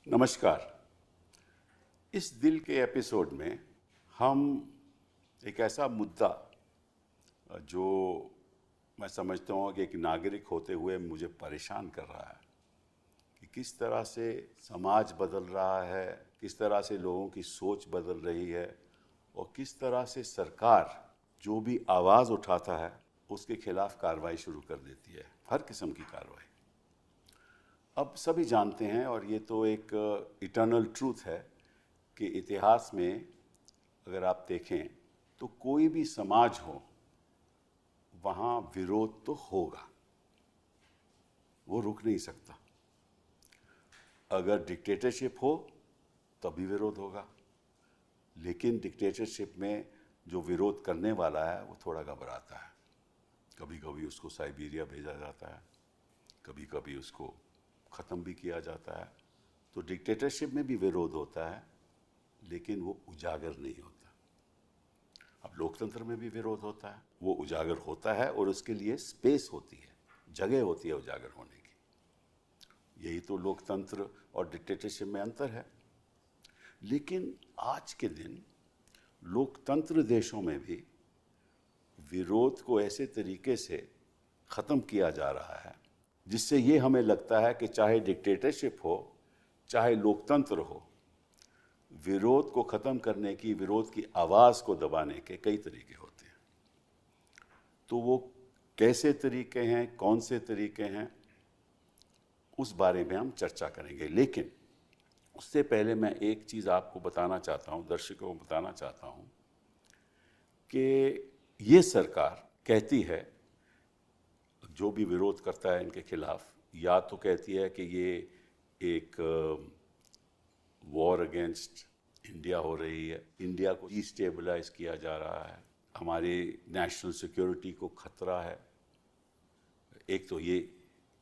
नमस्कार। इस दिल के एपिसोड में हम एक ऐसा मुद्दा जो मैं समझता हूँ कि एक नागरिक होते हुए मुझे परेशान कर रहा है कि किस तरह से समाज बदल रहा है, किस तरह से लोगों की सोच बदल रही है और किस तरह से सरकार जो भी आवाज़ उठाता है उसके खिलाफ कार्रवाई शुरू कर देती है, हर किस्म की कार्रवाई। अब सभी जानते हैं और ये तो एक इटर्नल ट्रूथ है कि इतिहास में अगर आप देखें तो कोई भी समाज हो वहाँ विरोध तो होगा, वो रुक नहीं सकता। अगर डिक्टेटरशिप हो तभी विरोध होगा, लेकिन डिक्टेटरशिप में जो विरोध करने वाला है वो थोड़ा घबराता है। कभी कभी उसको साइबेरिया भेजा जाता है, कभी कभी उसको ख़त्म भी किया जाता है। तो डिक्टेटरशिप में भी विरोध होता है लेकिन वो उजागर नहीं होता। अब लोकतंत्र में भी विरोध होता है, वो उजागर होता है और उसके लिए स्पेस होती है, जगह होती है उजागर होने की। यही तो लोकतंत्र और डिक्टेटरशिप में अंतर है। लेकिन आज के दिन लोकतंत्र देशों में भी विरोध को ऐसे तरीके से ख़त्म किया जा रहा है जिससे ये हमें लगता है कि चाहे डिक्टेटरशिप हो चाहे लोकतंत्र हो, विरोध को ख़त्म करने की, विरोध की आवाज़ को दबाने के कई तरीके होते हैं। तो वो कैसे तरीके हैं, कौन से तरीके हैं, उस बारे में हम चर्चा करेंगे। लेकिन उससे पहले मैं एक चीज़ आपको बताना चाहता हूँ, दर्शकों को बताना चाहता हूँ कि ये सरकार कहती है, जो भी विरोध करता है इनके खिलाफ, या तो कहती है कि ये एक वॉर अगेंस्ट इंडिया हो रही है, इंडिया को डिस्टेबलाइज किया जा रहा है, हमारे नेशनल सिक्योरिटी को खतरा है। एक तो ये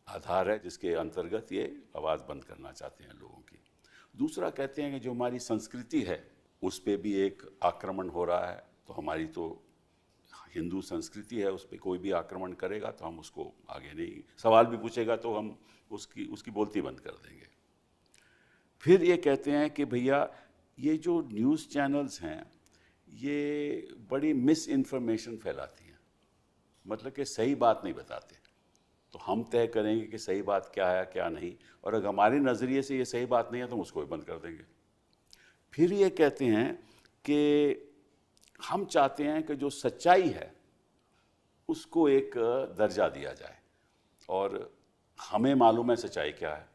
आधार है जिसके अंतर्गत ये आवाज़ बंद करना चाहते हैं लोगों की। दूसरा कहते हैं कि जो हमारी संस्कृति है उस पर भी एक आक्रमण हो रहा है। तो हमारी तो हिंदू संस्कृति है, उस पर कोई भी आक्रमण करेगा तो हम उसको आगे नहीं, सवाल भी पूछेगा तो हम उसकी बोलती बंद कर देंगे। फिर ये कहते हैं कि भैया ये जो न्यूज़ चैनल्स हैं ये बड़ी मिस इन्फॉर्मेशन फैलाती हैं, मतलब कि सही बात नहीं बताते। तो हम तय करेंगे कि सही बात क्या है क्या नहीं, और अगर हमारे नज़रिए से ये सही बात नहीं है तो हम उसको भी बंद कर देंगे। फिर ये कहते हैं कि हम चाहते हैं कि जो सच्चाई है उसको एक दर्जा दिया जाए, और हमें मालूम है सच्चाई क्या है।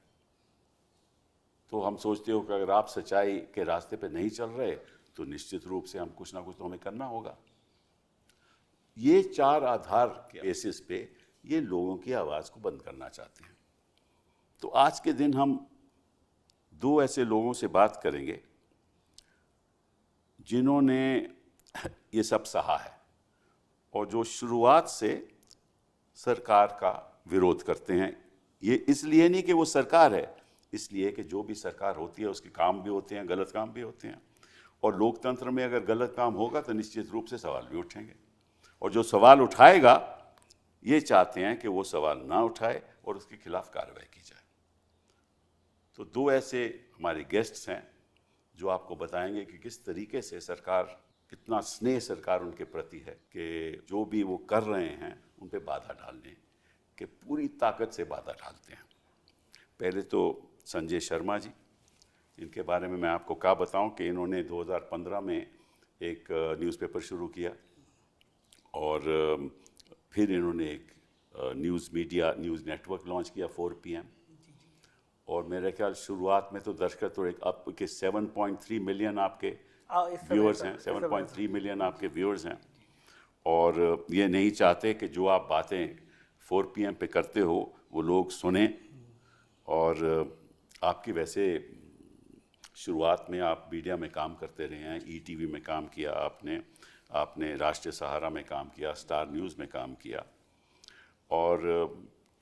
तो हम सोचते हो कि अगर आप सच्चाई के रास्ते पे नहीं चल रहे तो निश्चित रूप से हम कुछ ना कुछ तो हमें करना होगा। ये चार आधार के बेसिस पे ये लोगों की आवाज़ को बंद करना चाहते हैं। तो आज के दिन हम दो ऐसे लोगों से बात करेंगे जिन्होंने ये सब सहा है और जो शुरुआत से सरकार का विरोध करते हैं। ये इसलिए नहीं कि वो सरकार है, इसलिए कि जो भी सरकार होती है उसके काम भी होते हैं, गलत काम भी होते हैं, और लोकतंत्र में अगर गलत काम होगा तो निश्चित रूप से सवाल भी उठेंगे, और जो सवाल उठाएगा ये चाहते हैं कि वो सवाल ना उठाए और उसके खिलाफ कार्रवाई की जाए। तो दो ऐसे हमारे गेस्ट्स हैं जो आपको बताएंगे कि किस तरीके से सरकार, कितना स्नेह सरकार उनके प्रति है कि जो भी वो कर रहे हैं उन पे बाधा डालने के पूरी ताकत से बाधा डालते हैं। पहले तो संजय शर्मा जी, इनके बारे में मैं आपको क्या बताऊं कि इन्होंने 2015 में एक न्यूज़पेपर शुरू किया और फिर इन्होंने एक न्यूज़ नेटवर्क लॉन्च किया 4 PM, और मेरे ख्याल शुरुआत में तो दर्शक तो एक आपके 7.3 मिलियन आपके व्यूअर्स हैं, 7.3 मिलियन आपके व्यूअर्स हैं, और ये नहीं चाहते कि जो आप बातें 4 PM पे करते हो वो लोग सुने। और आपकी वैसे शुरुआत में आप मीडिया में काम करते रहे हैं, ETV में काम किया आपने राष्ट्रीय सहारा में काम किया, स्टार न्यूज़ में काम किया, और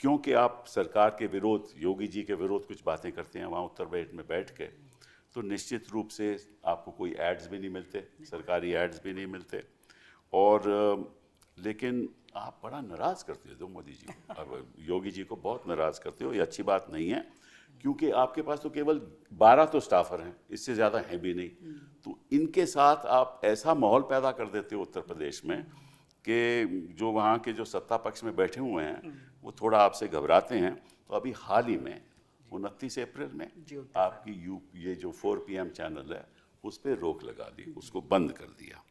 क्योंकि आप सरकार के विरोध, योगी जी के विरोध कुछ बातें करते हैं वहाँ उत्तर प्रदेश में बैठ के, तो निश्चित रूप से आपको कोई एड्स भी नहीं मिलते, सरकारी एड्स भी नहीं मिलते, और लेकिन आप बड़ा नाराज़ करते हो मोदी जी को, अब योगी जी को बहुत नाराज़ करते हो। ये अच्छी बात नहीं है, क्योंकि आपके पास तो केवल 12 तो स्टाफर हैं, इससे ज़्यादा हैं भी नहीं। तो इनके साथ आप ऐसा माहौल पैदा कर देते हो उत्तर प्रदेश में कि जो वहाँ के जो सत्ता पक्ष में बैठे हुए हैं वो थोड़ा आपसे घबराते हैं। तो अभी हाल ही में 29 अप्रैल में आपकी ये जो 4 PM चैनल है उस पर रोक लगा दी, उसको बंद कर दिया।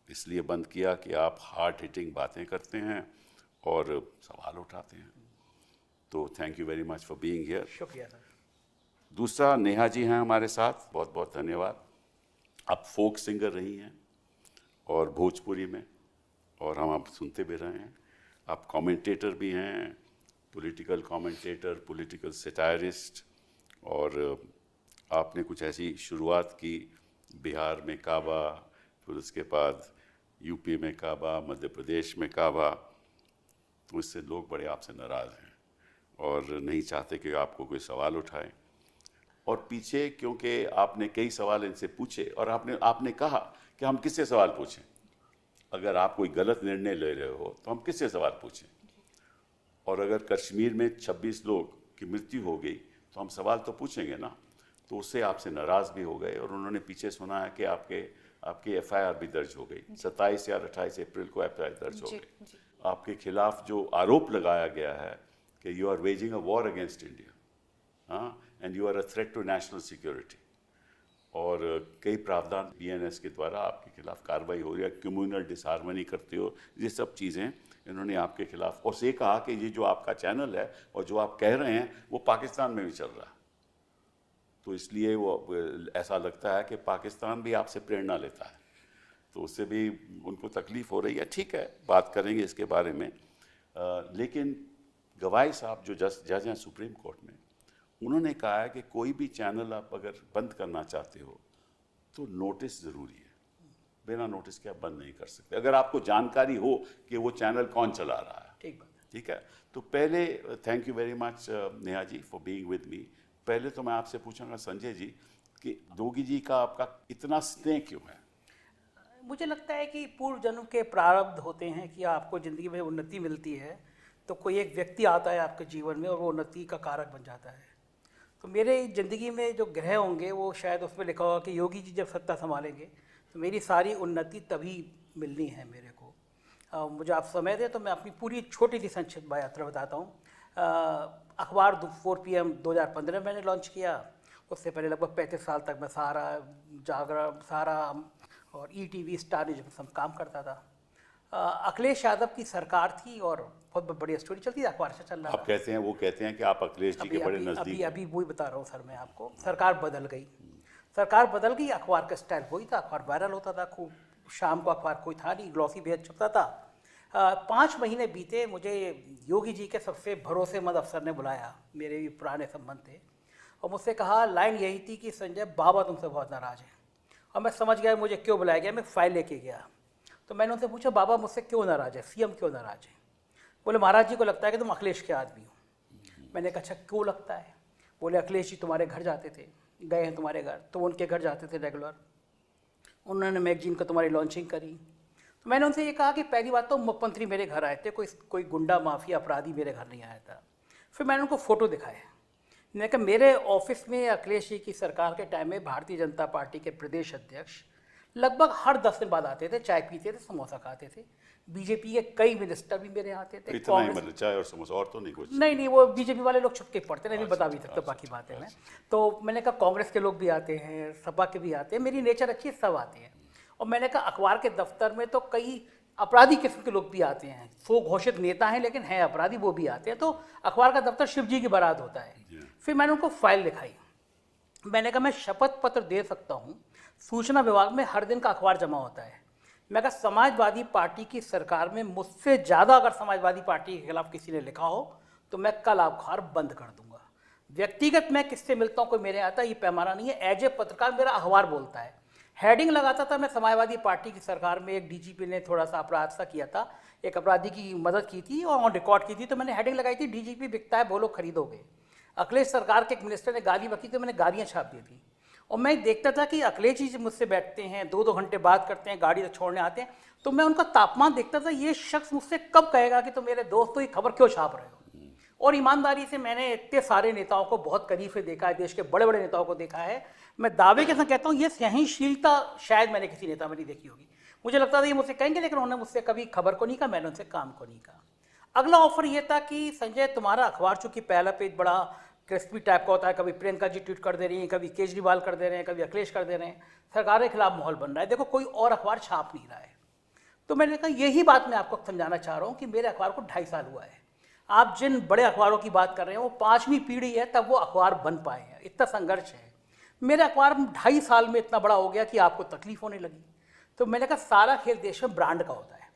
इसलिए बंद किया कि आप हार्ड हिटिंग बातें करते हैं और सवाल उठाते हैं। तो thank you very much for being here. शुक्रिया सर। दूसरा, नेहा जी हैं हमारे साथ, बहुत बहुत धन्यवाद। आप फोक सिंगर रही हैं और भोजपुरी में, और हम आप सुनते भी रहे हैं। आप कमेंटेटर भी हैं, पॉलिटिकल कमेंटेटर, पॉलिटिकल सैटायरिस्ट, और आपने कुछ ऐसी शुरुआत की बिहार में काबा, फिर उसके बाद यूपी में काबा, मध्य प्रदेश में काबा। तो इससे लोग बड़े आपसे नाराज़ हैं और नहीं चाहते कि आपको कोई सवाल उठाए। और पीछे क्योंकि आपने कई सवाल इनसे पूछे और आपने कहा कि हम किससे सवाल पूछें, अगर आप कोई गलत निर्णय ले रहे हो तो हम किससे सवाल पूछें। और अगर कश्मीर में 26 लोग की मृत्यु हो गई तो हम सवाल तो पूछेंगे ना। तो उससे आपसे नाराज़ भी हो गए और उन्होंने पीछे सुना है कि आपकी FIR भी दर्ज हो गई। 27 या 28 अप्रैल को FIR दर्ज हो गई। आपके खिलाफ जो आरोप लगाया गया है कि you are waging a war against India, and you are a threat to national security, और कई प्रावधान BNS के द्वारा आपके खिलाफ कार्रवाई हो रही है, कम्युनल डिसहार्मनी करते हो, ये सब चीज़ें इन्होंने आपके खिलाफ। और से कहा कि ये जो आपका चैनल है और जो आप कह रहे हैं वो पाकिस्तान में भी चल रहा है। तो इसलिए वो ऐसा लगता है कि पाकिस्तान भी आपसे प्रेरणा लेता है, तो उससे भी उनको तकलीफ़ हो रही है। ठीक है, बात करेंगे इसके बारे में। लेकिन गवाई साहब जो जज हैं सुप्रीम कोर्ट में, उन्होंने कहा है कि कोई भी चैनल आप अगर बंद करना चाहते हो तो नोटिस ज़रूरी है, बिना नोटिस के आप बंद नहीं कर सकते, अगर आपको जानकारी हो कि वो चैनल कौन चला रहा है। ठीक है। तो पहले thank you very much Neha ji for being with me. पहले तो मैं आपसे पूछूंगा संजय जी कि जोगी जी का आपका इतना स्नेह क्यों है? मुझे लगता है कि पूर्व जन्म के प्रारब्ध होते हैं कि आपको ज़िंदगी में उन्नति मिलती है तो कोई एक व्यक्ति आता है आपके जीवन में और वो उन्नति का कारक बन जाता है। तो मेरे ज़िंदगी में जो ग्रह होंगे वो शायद उसमें लिखा होगा कि योगी जी जब सत्ता संभालेंगे तो मेरी सारी उन्नति तभी मिलनी है मेरे को। मुझे आप समय दें तो मैं अपनी पूरी छोटी सी संक्षिप्त यात्रा बताता हूँ। अखबार 4 PM 2015 में मैंने लॉन्च किया। उससे पहले लगभग 35 साल तक मैं सहारा, जागरण, सहारा और ETV, स्टार न्यूज़ में सब काम करता था। अखिलेश यादव की सरकार थी और बहुत बढ़िया स्टोरी चलती है, अखबार से चल रहा था। आप कहते हैं, वो कहते हैं कि आप अखिलेश जी के बड़े नज़दीक। अभी वही बता रहा हूँ सर मैं आपको। सरकार बदल गई, सरकार बदल गई, अखबार का स्टाइल वही था, अखबार वायरल होता था खूब। शाम को अखबार कोई था नहीं, ग्लॉसी बेहद छपता था। 5 महीने बीते, मुझे योगी जी के सबसे भरोसेमंद अफसर ने बुलाया, मेरे भी पुराने संबंध थे, और मुझसे कहा, लाइन यही थी कि संजय बाबा तुमसे बहुत नाराज़ हैं। और मैं समझ गया मुझे क्यों बुलाया गया। मैं फाइल लेके गया तो मैंने उनसे पूछा, बाबा मुझसे क्यों नाराज़ है, CM क्यों नाराज़ है? बोले, महाराज जी को लगता है कि तुम अखिलेश के आदमी हो। मैंने कहा, अच्छा क्यों लगता है? बोले, अखिलेश जी तुम्हारे घर जाते थे, गए हैं तुम्हारे घर, तो उनके घर जाते थे रेगुलर, उन्होंने मैगजीन को तुम्हारी लॉन्चिंग करी। तो मैंने उनसे ये कहा कि पहली बात तो मुख्यमंत्री मेरे घर आए थे, कोई गुंडा माफिया अपराधी मेरे घर नहीं आया था। फिर मैंने उनको फ़ोटो दिखाया। मैंने कहा, मेरे ऑफिस में अखिलेश जी की सरकार के टाइम में भारतीय जनता पार्टी के प्रदेश अध्यक्ष लगभग हर 10 दिन बाद आते थे, चाय पीते थे, समोसा खाते थे। बीजेपी के कई मिनिस्टर भी मेरे यहाँ आते थे। इतना ही मतलब चाय और समोसा, और तो नहीं कुछ? नहीं, वो बीजेपी वाले लोग छुपके पढ़ते, नहीं बता भी सकते बाकी बातें मैं। तो मैंने कहा कांग्रेस के लोग भी आते हैं, सपा के भी आते हैं, मेरी नेचर अच्छी है, सब आते हैं। और मैंने कहा अखबार के दफ्तर में तो कई अपराधी किस्म के लोग भी आते हैं, स्वघोषित नेता हैं लेकिन हैं अपराधी, वो भी आते हैं। तो अखबार का दफ्तर शिव जी की बारात होता है। फिर मैंने उनको फाइल दिखाई। मैंने कहा, मैं शपथ पत्र दे सकता हूँ, सूचना विभाग में हर दिन का अखबार जमा होता है। मैं कहा, समाजवादी पार्टी की सरकार में मुझसे ज़्यादा अगर समाजवादी पार्टी के खिलाफ किसी ने लिखा हो तो मैं कल अखबार बंद कर दूंगा। व्यक्तिगत मैं किससे मिलता हूँ कोई मेरे आता, ये पैमाना नहीं है। एज ए पत्रकार मेरा अखबार बोलता है। हेडिंग लगाता था मैं, समाजवादी पार्टी की सरकार में एक DGP ने थोड़ा सा अपराध सा किया था, एक अपराधी की मदद की थी और ऑन रिकॉर्ड की थी, तो मैंने हेडिंग लगाई थी, DGP बिकता है, बोलो खरीदोगे। अखिलेश सरकार के एक मिनिस्टर ने गाली बकी तो मैंने गालियाँ छाप दी थी। और मैं देखता था कि अखिलेश जी मुझसे बैठते हैं, 2-2 घंटे बात करते हैं, गाड़ी तक छोड़ने आते हैं, तो मैं उनका तापमान देखता था, ये शख्स मुझसे कब कहेगा कि तुम मेरे दोस्त हो, ये खबर क्यों छाप रहे हो। और ईमानदारी से मैंने इतने सारे नेताओं को बहुत करीब से देखा है, देश के बड़े बड़े नेताओं को देखा है। मैं दावे के साथ कहता हूँ ये सहनशीलता शायद मैंने किसी नेता में नहीं देखी होगी। मुझे लगता था ये मुझसे कहेंगे, लेकिन उन्होंने मुझसे कभी खबर को नहीं कहा, मैंने उनसे काम को नहीं कहा। अगला ऑफर ये था कि संजय तुम्हारा अखबार चूंकि पहला पेज बड़ा क्रिस्पी टाइप का होता है, कभी प्रियंका जी ट्वीट कर दे रही हैं, कभी केजरीवाल कर दे रहे हैं, कभी अखिलेश कर दे रहे हैं, सरकार के खिलाफ माहौल बन रहा है, देखो कोई और अखबार छाप नहीं रहा है। तो मैंने कहा यही बात मैं आपको समझाना चाह रहा हूँ कि मेरे अखबार को 2.5 साल हुआ है। आप जिन बड़े अखबारों की बात कर रहे हैं वो 5वीं पीढ़ी है तब वो अखबार बन पाए हैं, इतना संघर्ष है। मेरा अखबार 2.5 साल में इतना बड़ा हो गया कि आपको तकलीफ होने लगी। तो मैंने कहा सारा खेल देश में ब्रांड का होता है।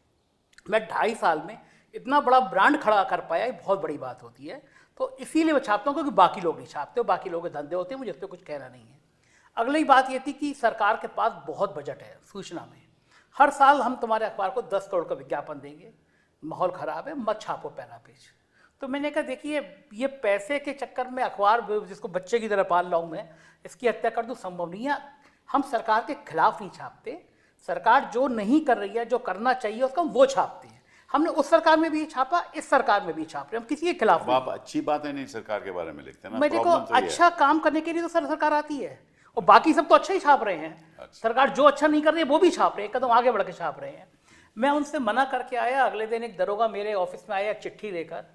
मैं 2.5 साल में इतना बड़ा ब्रांड खड़ा कर पाया, ये बहुत बड़ी बात होती है। तो इसीलिए मैं छापता हूँ, क्योंकि बाकी लोग नहीं छापते, बाकी लोगों के धंधे होते हैं, मुझे इस पर कुछ कहना नहीं है। अगली बात ये थी कि सरकार के पास बहुत बजट है सूचना में। हर साल हम तुम्हारे अखबार को 10 करोड़ का विज्ञापन देंगे, माहौल ख़राब है, मत छापो पहला पेज। तो मैंने कहा देखिए ये पैसे के चक्कर में अखबार जिसको बच्चे की तरह पाल रहा हूँ मैं, इसकी हत्या कर दूँ, संभव नहीं है। हम सरकार के खिलाफ नहीं छापते, सरकार जो नहीं कर रही है, जो करना चाहिए उसका वो छापते हैं। हमने उस सरकार में भी छापा, इस सरकार में भी छाप रहे, हम किसी के खिलाफ नहीं। आप अच्छी बातें नहीं सरकार के बारे में लिखते ना। मैं देखो अच्छा काम करने के लिए तो सरकार आती है, और बाकी सब तो अच्छा ही छाप रहे हैं। अच्छा। सरकार जो अच्छा नहीं कर रही है वो भी छाप रहे हैं, कदम आगे बढ़ के छाप रहे हैं। मैं उनसे मना करके आया, अगले दिन एक दरोगा मेरे ऑफिस में आया चिट्ठी लेकर,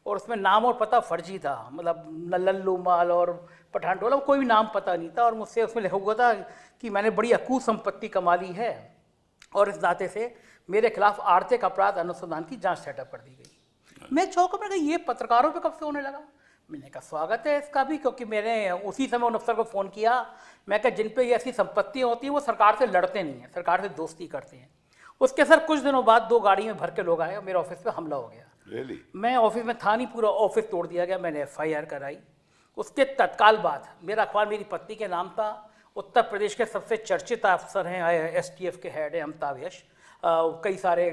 और उसमें नाम और पता फर्जी था, मतलब लल्लू माल और पठान टोला, कोई भी नाम पता नहीं था। और मुझसे उसमें लिखा हुआ था कि मैंने बड़ी अकूत संपत्ति कमा ली है और इस नाते से मेरे खिलाफ आर्थिक अपराध अनुसंधान की जांच सेटअप कर दी गई। मैं चौंका, मैं कहा ये पत्रकारों पे कब से होने लगा। मैंने कहा स्वागत है इसका भी, क्योंकि मैंने उसी समय उन अफसर को फ़ोन किया। मैं कहा जिन पे ये ऐसी संपत्तियाँ होती हैं वो सरकार से लड़ते नहीं हैं, सरकार से दोस्ती करते हैं। उसके सर कुछ दिनों बाद 2 गाड़ी में भर के लोग आए और मेरे ऑफिस पे हमला हो गया। Really? मैं ऑफिस में था नहीं, पूरा ऑफिस तोड़ दिया गया, मैंने FIR कराई। उसके तत्काल बाद मेरा अखबार मेरी पत्नी के नाम था। उत्तर प्रदेश के सबसे चर्चित अफसर हैं, STF के हेड हैं अमिताभ यश, कई सारे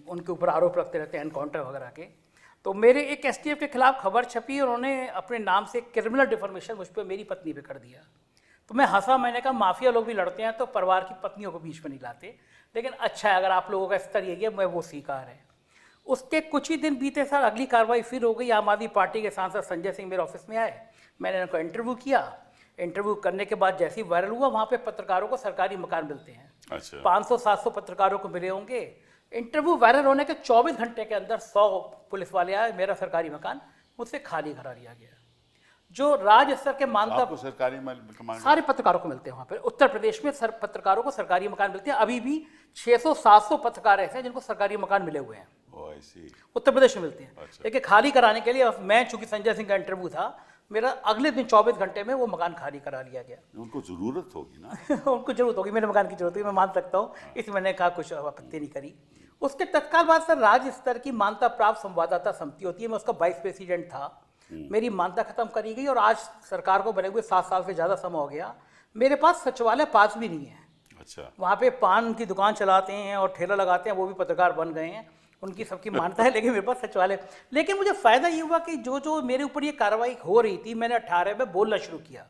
उनके ऊपर आरोप रखते रहते हैं एनकाउंटर वगैरह के। तो मेरे एक STF के खिलाफ खबर छपी, उन्होंने अपने नाम से क्रिमिनल डिफॉर्मेशन मुझ पर मेरी पत्नी पे कर दिया। तो मैं हंसा, मैंने कहा माफिया लोग भी लड़ते हैं तो परिवार की पत्नियों को बीच में नहीं लाते, लेकिन अच्छा है अगर आप लोगों का स्तर यही है, मैं वो स्वीकार है। उसके कुछ ही दिन बीते सर अगली कार्रवाई फिर हो गई। आम आदमी पार्टी के सांसद संजय सिंह मेरे ऑफिस में आए, मैंने उनको इंटरव्यू किया। इंटरव्यू करने के बाद जैसे ही वायरल हुआ, वहाँ पे पत्रकारों को सरकारी मकान मिलते हैं। अच्छा। 500-700 पत्रकारों को मिले होंगे। इंटरव्यू वायरल होने के 24 घंटे के अंदर 100 पुलिस वाले आए, मेरा सरकारी मकान मुझसे खाली करा लिया गया। जो राज्य स्तर के मानता सरकारी मकान सारे पत्रकारों को मिलते हैं वहाँ पर। उत्तर प्रदेश में पत्रकारों को सरकारी मकान मिलते हैं। अभी भी 600-700 पत्रकार ऐसे हैं जिनको सरकारी मकान मिले हुए हैं, उत्तर प्रदेश में मिलते हैं। अच्छा। लेकिन खाली कराने के लिए मैं, चूंकि संजय सिंह का इंटरव्यू था, मेरा अगले दिन 24 घंटे में वो मकान खाली करा लिया गया। उनको जरूरत होगी ना। उनको जरूरत होगी, मेरे मकान की जरूरत होगी, मैं मान सकता हूँ, इसलिए मैंने कहा कुछ आपत्ति नहीं करी। उसके तत्काल बाद सर राज्य स्तर की मान्यता प्राप्त संवाददाता समिति होती है, मैं उसका वाइस प्रेसिडेंट था। मेरी मान्यता खत्म करी गई और आज सरकार को बने हुए 7 साल से ज़्यादा समय हो गया। मेरे पास सचिवालय पास भी नहीं है। अच्छा। वहाँ पे पान की दुकान चलाते हैं और ठेला लगाते हैं, वो भी पत्रकार बन गए हैं, उनकी सबकी मान्यता है, लेकिन मेरे पास सचिवालय। लेकिन मुझे फ़ायदा ये हुआ कि जो मेरे ऊपर ये कार्रवाई हो रही थी, मैंने 18 में बोलना शुरू किया।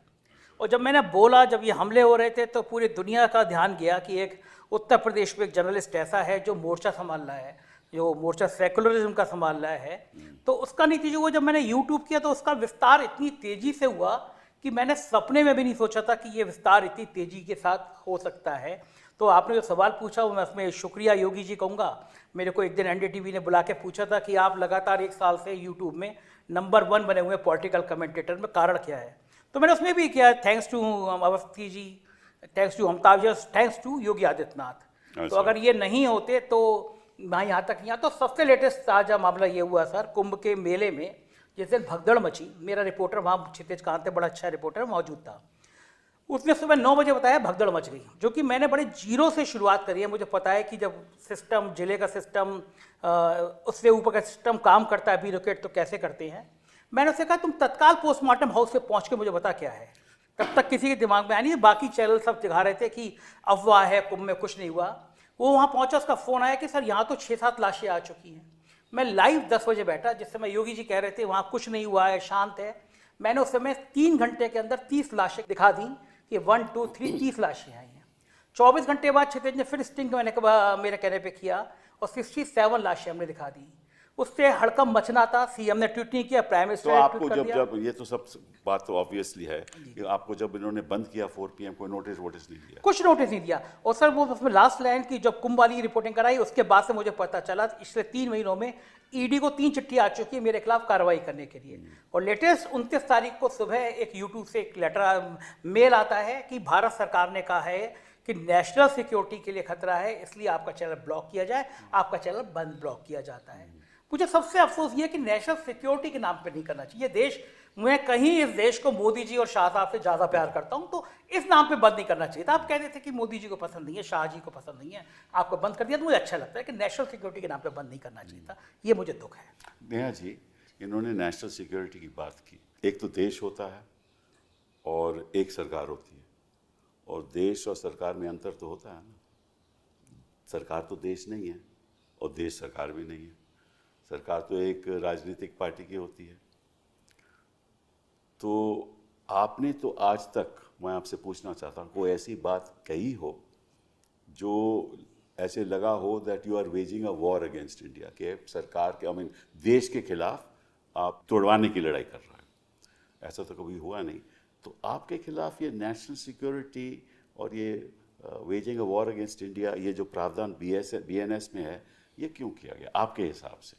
और जब मैंने बोला, जब ये हमले हो रहे थे, तो पूरी दुनिया का ध्यान गया कि एक उत्तर प्रदेश में एक जर्नलिस्ट ऐसा है जो मोर्चा संभाल रहा है, जो मोर्चा सेकुलरिज्म का संभाल रहा है। तो उसका नतीजा हुआ, जब मैंने यूट्यूब किया तो उसका विस्तार इतनी तेज़ी से हुआ कि मैंने सपने में भी नहीं सोचा था कि ये विस्तार इतनी तेज़ी के साथ हो सकता है। तो आपने जो सवाल पूछा, मैं उसमें शुक्रिया योगी जी कहूँगा। मेरे को एक दिन NDTV ने बुला के पूछा था कि आप लगातार 1 साल से यूट्यूब में नंबर 1 बने हुए पॉलिटिकल कमेंटेटर में, कारण क्या है। तो मैंने उसमें भी किया, thanks to Awasthi ji, thanks to Amitabh Yash, thanks to Yogi Adityanath. तो अगर ये नहीं होते तो मैं यहाँ तक नहीं आता। तो सबसे लेटेस्ट ताज़ा मामला ये हुआ सर, कुंभ के मेले में जिस दिन भगदड़ मची, मेरा रिपोर्टर वहाँ क्षितिज कांत बड़ा अच्छा रिपोर्टर मौजूद था, उसने सुबह 9 बजे बताया भगदड़ मच गई, जो कि मैंने बड़े जीरो से शुरुआत करी है। मुझे पता है कि जब सिस्टम, जिले का सिस्टम, उससे ऊपर का सिस्टम काम करता है, ब्यूरोक्रेट तो कैसे करते हैं। मैंने उससे कहा तुम तत्काल पोस्टमार्टम हाउस पे पहुँच के मुझे बता क्या है। तब तक किसी के दिमाग में आया नहीं, बाकी चैनल सब दिखा रहे थे कि अफवाह है, कुंभ में कुछ नहीं हुआ। वो वहाँ पहुँचा, उसका फ़ोन आया कि सर यहाँ तो 6-7 लाशें आ चुकी हैं। मैं लाइव 10 बजे बैठा, जिस समय योगी जी कह रहे थे वहाँ कुछ नहीं हुआ है, शांत है। मैंने उस समय 3 घंटे के अंदर 30 लाशें दिखा दी कि 1, 2, 3 30 लाशें आई हैं। 24 घंटे बाद क्षितिज ने फिर स्टिंग मेरे कहने पे किया और 67 लाशें हमने दिखा दी। उससे हड़कंप मचना था। सीएम ने ट्वीट नहीं किया, प्राइम तो मिनिस्टर ने आपको ट्वीट कर दिया। जब ये तो सब बात तो ऑब्वियसली है कि आपको जब इन्होंने बंद किया 4 PM कोई नोटिस वोटिस नहीं दिया? कुछ नोटिस नहीं दिया। और सर वो उसमें लास्ट लाइन की जब कुंभ वाली रिपोर्टिंग कराई, उसके बाद से मुझे पता चला पिछले 3 महीनों में ईडी को 3 चिट्ठी आ चुकी है मेरे खिलाफ कार्रवाई करने के लिए। और लेटेस्ट 29 तारीख को सुबह एक यूट्यूब से एक लेटर मेल आता है कि भारत सरकार ने कहा है कि नेशनल सिक्योरिटी के लिए खतरा है, इसलिए आपका चैनल ब्लॉक किया जाए। आपका चैनल बंद ब्लॉक किया जाता है। मुझे सबसे अफसोस ये है कि नेशनल सिक्योरिटी के नाम पे नहीं करना चाहिए। देश, मैं कहीं इस देश को मोदी जी और शाह साहब से ज़्यादा प्यार करता हूं, तो इस नाम पे बंद नहीं करना चाहिए था। आप कहते थे कि मोदी जी को पसंद नहीं है, शाह जी को पसंद नहीं है, आपको बंद कर दिया, तो मुझे अच्छा लगता है कि नेशनल सिक्योरिटी के नाम पे बंद नहीं करना चाहिए था। ये मुझे दुख है। नेहा जी, इन्होंने नेशनल सिक्योरिटी की बात की। एक तो देश होता है और एक सरकार होती है, और देश और सरकार में अंतर तो होता है ना। सरकार तो देश नहीं है और देश सरकार भी नहीं है। सरकार तो एक राजनीतिक पार्टी की होती है। तो आपने तो आज तक, मैं आपसे पूछना चाहता हूँ, कोई ऐसी बात कही हो जो ऐसे लगा हो that you are waging a war against India, के सरकार के, आई मीन देश के खिलाफ आप तोड़वाने की लड़ाई कर रहे हैं? ऐसा तो कभी हुआ नहीं। तो आपके खिलाफ ये नेशनल सिक्योरिटी और ये waging a war against India, ये जो प्रावधान BNS में है, ये क्यों किया गया आपके हिसाब से?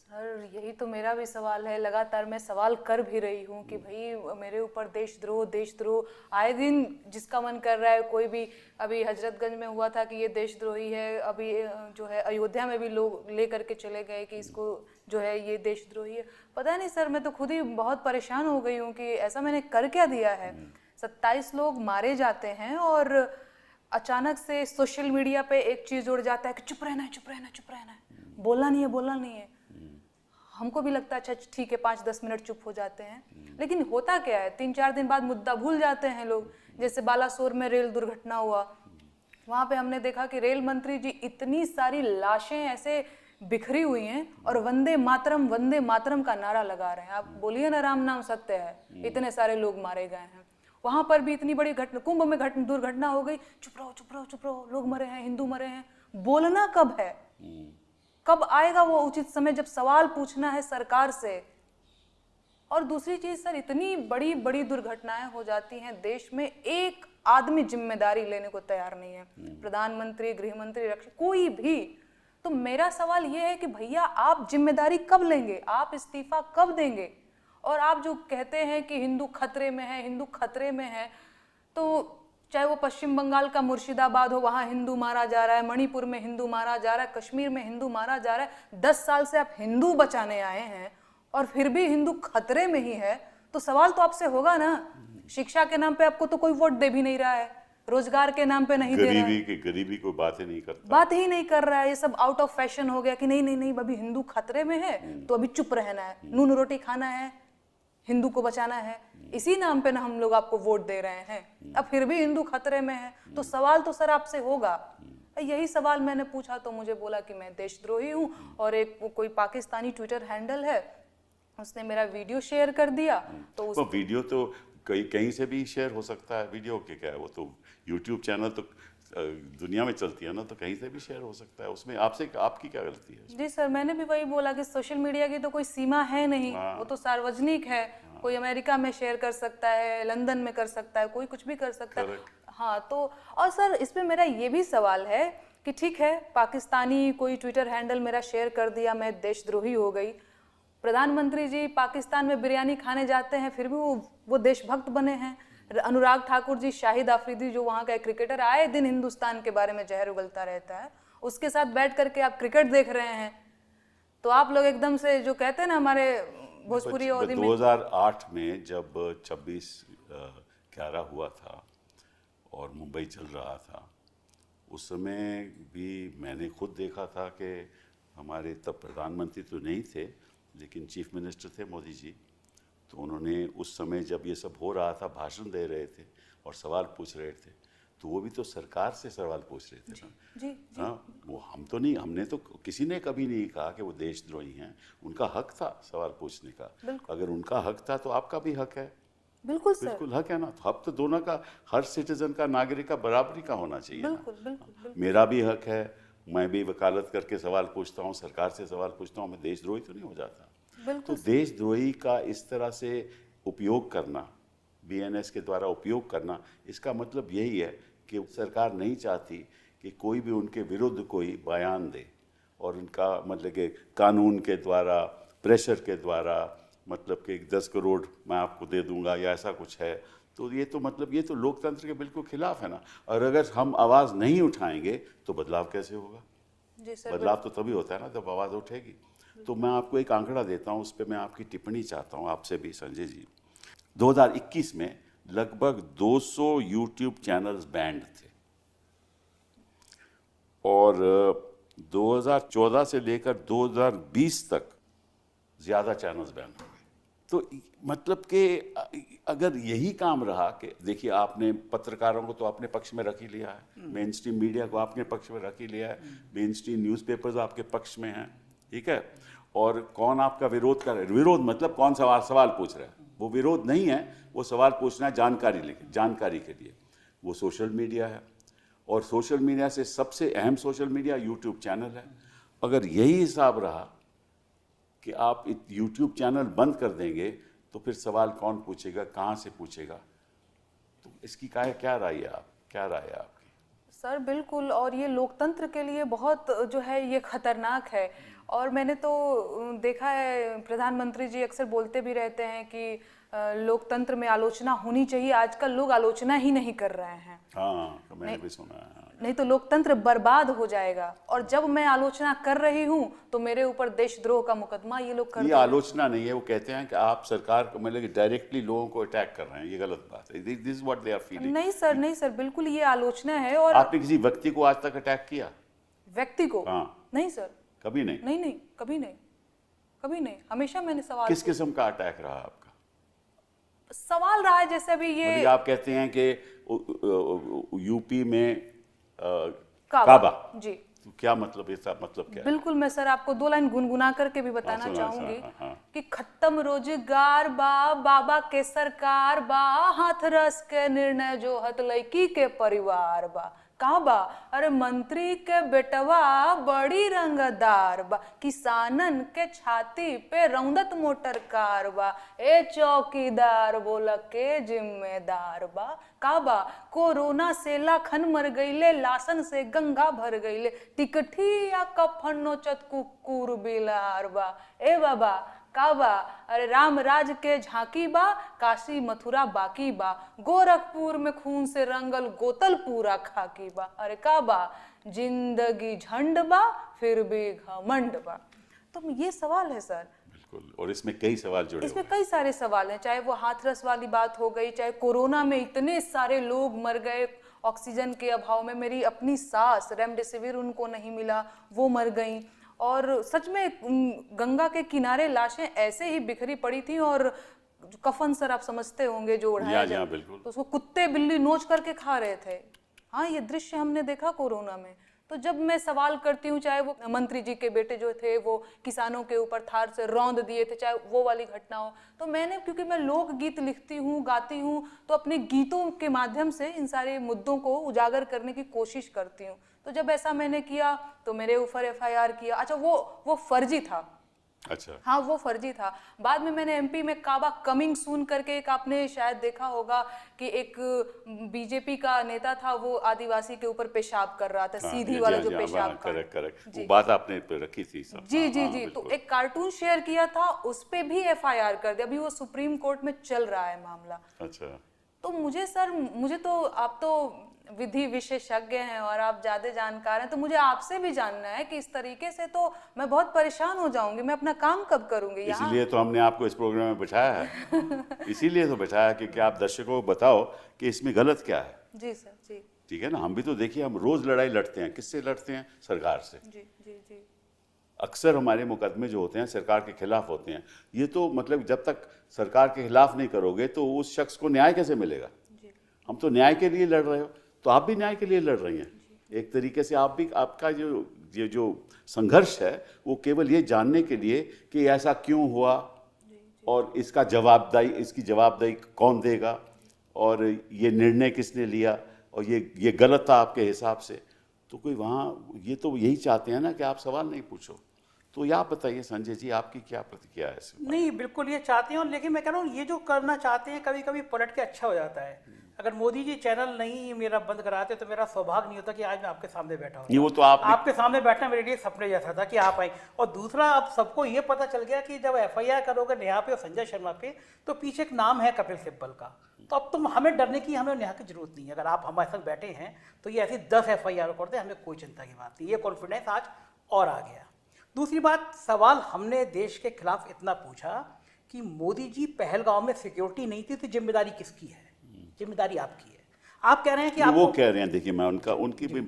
सर यही तो मेरा भी सवाल है। लगातार मैं सवाल कर भी रही हूँ कि भाई मेरे ऊपर देशद्रोह आए दिन जिसका मन कर रहा है। कोई भी, अभी हजरतगंज में हुआ था कि ये देशद्रोही है, अभी जो है अयोध्या में भी लोग ले करके चले गए कि इसको जो है ये देशद्रोही है। पता नहीं सर, मैं तो खुद ही बहुत परेशान हो गई हूँ कि ऐसा मैंने कर क्या दिया है। 27 लोग मारे जाते हैं और अचानक से सोशल मीडिया पे एक चीज़ जुड़ जाता है कि चुप रहना है, चुप रहना है, चुप रहना है, बोलना नहीं है, बोलना नहीं है। हमको भी लगता है अच्छा ठीक है, 5-10 मिनट चुप हो जाते हैं, लेकिन होता क्या है, 3-4 दिन बाद मुद्दा भूल जाते हैं लोग। जैसे बालासोर में रेल दुर्घटना हुआ, वहाँ पे हमने देखा कि रेल मंत्री जी इतनी सारी लाशें ऐसे बिखरी हुई हैं और वंदे मातरम का नारा लगा रहे हैं। आप बोलिए ना, राम नाम सत्य है, इतने सारे लोग मारे गए हैं। वहाँ पर भी इतनी बड़ी घटना, कुंभ में दुर्घटना हो गई, चुप रहो चुप रहो चुप रहो, लोग मरे हैं, हिंदू मरे हैं। बोलना कब है? कब आएगा वो उचित समय जब सवाल पूछना है सरकार से? और दूसरी चीज सर, इतनी बड़ी बड़ी दुर्घटनाएं हो जाती हैं देश में, एक आदमी जिम्मेदारी लेने को तैयार नहीं है। प्रधानमंत्री, गृह मंत्री, रक्षा, कोई भी। तो मेरा सवाल ये है कि भैया आप जिम्मेदारी कब लेंगे? आप इस्तीफा कब देंगे? और आप जो कहते हैं कि हिंदू खतरे में है, हिंदू खतरे में है, तो चाहे वो पश्चिम बंगाल का मुर्शिदाबाद हो, वहाँ हिंदू मारा जा रहा है, मणिपुर में हिंदू मारा जा रहा है, कश्मीर में हिंदू मारा जा रहा है। 10 साल से आप हिंदू बचाने आए हैं और फिर भी हिंदू खतरे में ही है, तो सवाल तो आपसे होगा ना। शिक्षा के नाम पे आपको तो कोई वोट दे भी नहीं रहा है, रोजगार के नाम पे नहीं दे रहा है, गरीबी कोई बात ही नहीं करता, बात ही नहीं कर रहा है। ये सब आउट ऑफ फैशन हो गया कि नहीं नहीं नहीं, अभी हिंदू खतरे में है तो अभी चुप रहना है, नून रोटी खाना है, हिंदू को बचाना है। इसी नाम पे ना हम लोग आपको वोट दे रहे हैं, अब फिर भी हिंदू खतरे में है। तो सवाल तो सर आपसे होगा। यही सवाल मैंने पूछा तो मुझे बोला कि मैं देशद्रोही हूँ। और एक कोई पाकिस्तानी ट्विटर हैंडल है, उसने मेरा वीडियो शेयर कर दिया। तो वीडियो तो कहीं से भी शेयर हो सकता है। वीडियो के क्या है, वो तो यूट्यूब चैनल तो दुनिया में चलती है ना, तो कहीं से भी शेयर हो सकता है। उसमें आपकी क्या गलती है? जी सर, मैंने भी वही बोला कि सोशल मीडिया की तो कोई सीमा है नहीं, वो तो सार्वजनिक है। कोई अमेरिका में शेयर कर सकता है, लंदन में कर सकता है, कोई कुछ भी कर सकता है। हाँ, तो और सर इसमें मेरा ये भी सवाल है कि ठीक है, पाकिस्तानी कोई ट्विटर हैंडल मेरा शेयर कर दिया, मैं देशद्रोही हो गई। प्रधानमंत्री जी पाकिस्तान में बिरयानी खाने जाते हैं, फिर भी वो देशभक्त बने हैं। अनुराग ठाकुर जी, शाहिद आफरीदी जो वहाँ का एक क्रिकेटर, आए दिन हिंदुस्तान के बारे में जहर उगलता रहता है, उसके साथ बैठ करके आप क्रिकेट देख रहे हैं। तो आप लोग एकदम से जो कहते हैं ना हमारे भोजपुरी अवधि में, 2008 में जब 26/11 हुआ था और मुंबई चल रहा था, उस समय भी मैंने खुद देखा था कि हमारे तब प्रधानमंत्री तो नहीं थे, लेकिन चीफ मिनिस्टर थे मोदी जी। तो उन्होंने उस समय जब ये सब हो रहा था, भाषण दे रहे थे और सवाल पूछ रहे थे, तो वो भी तो सरकार से सवाल पूछ रहे थे ना। जी, हाँ, वो हम तो नहीं, हमने तो, किसी ने कभी नहीं कहा कि वो देशद्रोही हैं। उनका हक था सवाल पूछने का। अगर उनका हक था तो आपका भी हक है। बिल्कुल सर, बिल्कुल हक है ना। तो हक तो दोनों का, हर सिटीजन का, नागरिक का बराबरी का होना चाहिए। बिल्कुल बिल्कुल। मेरा भी हक है, मैं भी वकालत करके सवाल पूछता हूँ, सरकार से सवाल पूछता हूँ, मैं देशद्रोही तो नहीं हो जाता। बिल्कुल तो देशद्रोही का इस तरह से उपयोग करना, बीएनएस के द्वारा उपयोग करना, इसका मतलब यही है कि सरकार नहीं चाहती कि कोई भी उनके विरुद्ध कोई बयान दे, और उनका मतलब कि कानून के द्वारा, प्रेशर के द्वारा, मतलब कि 10 करोड़ मैं आपको दे दूंगा या ऐसा कुछ है। तो ये तो मतलब ये तो लोकतंत्र के बिल्कुल खिलाफ है ना। और अगर हम आवाज़ नहीं उठाएंगे तो बदलाव कैसे होगा? जी सर, बदलाव तो तभी होता है ना जब आवाज़ उठेगी। तो मैं आपको एक आंकड़ा देता हूँ, उस पर मैं आपकी टिप्पणी चाहता हूँ आपसे भी संजय जी। 2021 में लगभग 200 यूट्यूब चैनल्स बैंड थे, और 2014 से लेकर 2020 तक ज़्यादा चैनल्स बैन हो गए। तो मतलब कि अगर यही काम रहा कि देखिए, आपने पत्रकारों को तो अपने पक्ष में रख ही लिया है, मेन स्ट्रीम मीडिया को आपने पक्ष में रख ही लिया है, मेन स्ट्रीम न्यूज़पेपर्स आपके पक्ष में हैं, ठीक है। और कौन आपका विरोध कर रहा है? विरोध मतलब कौन सवाल पूछ रहा है? वो विरोध नहीं है, वो सवाल पूछना है जानकारी के लिए। वो सोशल मीडिया है, और सोशल मीडिया से सबसे अहम सोशल मीडिया यूट्यूब चैनल है। अगर यही हिसाब रहा कि आप यूट्यूब चैनल बंद कर देंगे तो फिर सवाल कौन पूछेगा, कहाँ से पूछेगा? तो इसकी क्या राय है आपकी? सर बिल्कुल, और ये लोकतंत्र के लिए बहुत जो है ये खतरनाक है। और मैंने तो देखा है, प्रधानमंत्री जी अक्सर बोलते भी रहते हैं कि लोकतंत्र में आलोचना होनी चाहिए। आजकल लोग आलोचना ही नहीं कर रहे हैं। हाँ, तो मैंने भी सुना है। नहीं तो लोकतंत्र बर्बाद हो जाएगा। और जब मैं आलोचना कर रही हूँ तो मेरे ऊपर देशद्रोह का मुकदमा ये लोग कर ये रहे हैं। आलोचना नहीं है, वो कहते हैं कि आप सरकार को मतलब कि डायरेक्टली लोगों को अटैक कर रहे हैं। ये गलत बात है। This is what they are feeling. नहीं सर, बिल्कुल ये आलोचना है। और आपने किसी व्यक्ति को आज तक अटैक किया? व्यक्ति को? हाँ। नहीं सर, कभी नहीं? नहीं, कभी नहीं। हमेशा मैंने सवाल किस किस्म का अटैक रहा आपका? सवाल रहा है, जैसे अभी ये मतलब आप कहते हैं कि यूपी में काबा जी, तो क्या मतलब, इसका मतलब क्या है? बिल्कुल। मैं सर आपको 2 लाइन गुनगुना करके भी बताना सुना, चाहूंगी हाँ। कि खत्म रोजगार बा, बाबा के सरकार बा, हाथ रस के निर्णय जो हत लड़की के परिवार बा। कहा बा? अरे मंत्री के बेटवा बड़ी रंगदार बा, किसानन के छाती पे रौंदत मोटर कार बा, ए चौकीदार बोला के जिम्मेदार बा। का बा? कोरोना से लाखन मर गईले, लाशन से गंगा भर गईले, टिकठी या कफनो कुकुर बिलार बा। ए बाबा का बा? अरे राम राज के झांकी बा, काशी मथुरा बाकी बा, गोरखपुर में खून से रंगल गोतल पूरा खाकी बा। अरे का बा? जिंदगी झंड बा, फिर भी घमंड बा। तो ये सवाल है सर। बिल्कुल, और इसमें कई सवाल जुड़े इसमें हुए कई सारे सवाल हैं, चाहे वो हाथरस वाली बात हो गई, चाहे कोरोना में इतने सारे लोग मर गए ऑक्सीजन के अभाव में। मेरी अपनी सास, रेमडेसिविर उनको नहीं मिला, वो मर गई। और सच में गंगा के किनारे लाशें ऐसे ही बिखरी पड़ी थी, और कफन सर आप समझते होंगे जो उड़ाया जाए, तो उसको कुत्ते बिल्ली नोच करके खा रहे थे। हाँ, ये दृश्य हमने देखा कोरोना में। तो जब मैं सवाल करती हूँ, चाहे वो मंत्री जी के बेटे जो थे वो किसानों के ऊपर थार से रौंद दिए थे, चाहे वो वाली घटना हो, तो मैंने, क्योंकि मैं लोकगीत लिखती हूँ, गाती हूँ, तो अपने गीतों के माध्यम से इन सारे मुद्दों को उजागर करने की कोशिश करती हूँ। तो जब ऐसा मैंने किया तो मेरे ऊपर FIR किया। अच्छा, वो फर्जी था। अच्छा, हाँ, वो फर्जी था। बाद में मैंने MP में काबा कमिंग सून करके एक, आपने शायद देखा होगा कि एक BJP का नेता था, वो आदिवासी के ऊपर पेशाब कर रहा था, सीधी वाला जो पेशाब का। करेक्ट, वो बात आपने रखी थी सब। जी। तो एक कार्टून शेयर किया था, उस पे भी FIR कर दिया। अभी वो सुप्रीम कोर्ट में चल रहा है मामला। अच्छा, तो मुझे तो आप तो विधि विशेषज्ञ हैं और आप ज्यादा जानकार हैं, तो मुझे आपसे भी जानना है कि इस तरीके से तो मैं बहुत परेशान हो जाऊंगी, मैं अपना काम कब करूंगी यहाँ। इसीलिए तो हमने आपको इस प्रोग्राम में बिठाया है। इसीलिए तो बिठाया कि आप दर्शकों को बताओ कि इसमें गलत क्या है। जी सर, जी। ठीक है ना, हम भी तो देखिए, हम रोज लड़ाई लड़ते हैं। किससे लड़ते हैं? सरकार से। जी। अक्सर हमारे मुकदमे जो होते हैं सरकार के खिलाफ होते हैं। ये तो मतलब जब तक सरकार के खिलाफ नहीं करोगे तो उस शख्स को न्याय कैसे मिलेगा? हम तो न्याय के लिए लड़ रहे हो, तो आप भी न्याय के लिए लड़ रही हैं। एक तरीके से आप भी, आपका जो संघर्ष है वो केवल ये जानने के लिए कि ऐसा क्यों हुआ और इसकी जवाबदेही कौन देगा, और ये निर्णय किसने लिया, और ये गलत था आपके हिसाब से। तो कोई वहाँ ये तो यही चाहते हैं ना कि आप सवाल नहीं पूछो। तो ये आप बताइए संजय जी, आपकी क्या प्रतिक्रिया है इसमें? नहीं, बिल्कुल ये चाहते हैं, और लेकिन मैं कह रहा हूँ ये जो करना चाहते हैं कभी कभी पलट के अच्छा हो जाता है। अगर मोदी जी चैनल नहीं मेरा बंद कराते तो मेरा सौभाग्य नहीं होता कि आज मैं आपके सामने बैठा हूँ। ये वो तो आपके सामने बैठना मेरे लिए सपने जैसा था कि आप आए। और दूसरा, अब सबको ये पता चल गया कि जब FIR करोगे नेहा पे और संजय शर्मा पे तो पीछे एक नाम है कपिल सिब्बल का। तो अब तुम हमें डरने की हमें नेहा की जरूरत नहीं है। अगर आप हमारे संग बैठे हैं तो ये ऐसी 10 FIR कर दे, हमें कोई चिंता की बात नहीं। ये कॉन्फिडेंस आज और आ गया। दूसरी बात, सवाल हमने देश के खिलाफ इतना पूछा कि मोदी जी पहलगांव में सिक्योरिटी नहीं थी तो जिम्मेदारी किसकी है? जिम्मेदारी आपकी है। आप कह रहे हैं कि आप वो कह रहे हैं, देखिए मैं उनकी भी